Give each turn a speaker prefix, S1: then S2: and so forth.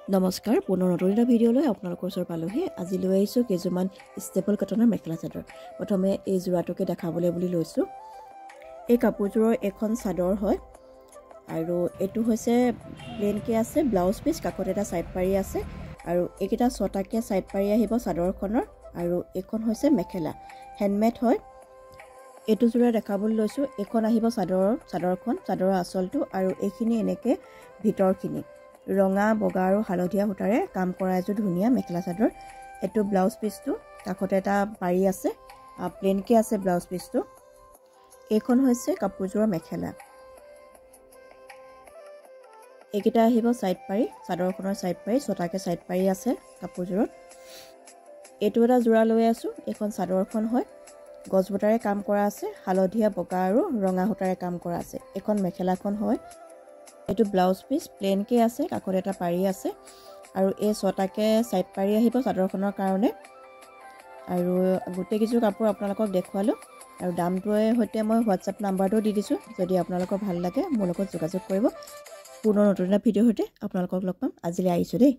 S1: নমস্কাৰ পুনৰ নতুন এটা ভিডিঅ'লৈ আপোনালোকৰ ওচৰ পালোহি আজি লৈ আহিছোঁ কেইজোৰমান ষ্টেপল কটনৰ মেখেলা চাদৰ প্ৰথমে এই যোৰাটোকে দেখাবলৈ বুলি লৈছোঁ এই কাপোৰযোৰৰ এখন চাদৰ হয় আৰু এটো হৈছে প্লেনকে আছে ব্লাউজ পিস কাকত এটা সাইড পাৰি আছে আৰু এইকেইটা ছটাকে সাইড পাৰি আহিব চাদৰখনৰ আৰু এখন হৈছে মেখেলা হ্যান্ডমেড হয় এটো যোৰা দেখাবলৈ লৈছোঁ এখন আহিব চাদৰখন চাদৰৰ আঁচলটো আৰু এইখিনি এনেকে ভিতৰখিনি ৰঙা বগা আৰু হালধীয়া সূতাৰে কাম কৰা এযোৰ ধুনীয়া মেখেলা চাদৰ এটো ব্লাউজ পিসটো কাকতে এটা পাৰি আছে প্লেনকে আছে ব্লাউজ পিসটো এইখন হৈছে কাপোৰযোৰৰ মেখেলা এইকেইটা আহিব সাইড পাৰি চাদৰখনৰ সাইড পাৰি ছটাকে সাইড পাৰি আছে কাপোৰযোৰত এটো এটা যোৰা লৈ আছো এখন চাদৰখন হয় গজবটাৰে কাম কৰা আছে হালধীয়া বগা আৰু ৰঙা সূতাৰে কাম কৰা আছে এখন মেখেলাখন হয় এটো ব্লাউজ পিস প্লেনকে আছে কাকত এটা পাৰি আছে আৰু এই ছটাকে সাইড পাৰি আহিব চাদৰখনৰ কাৰণে আৰু গোটেই কিছু কাপোৰ আপোনালোকক দেখুৱালো আৰু দামটোৱে হৈতে মই WhatsApp নাম্বাৰটো দি দিছো যদি আপোনালোকৰ ভাল লাগে মোৰ লগত যোগাযোগ কৰিব পুনৰ নতুন এটা ভিডিঅ' হৈতে আপোনালোকক লগ পাম আজিলৈ আহিছো দেই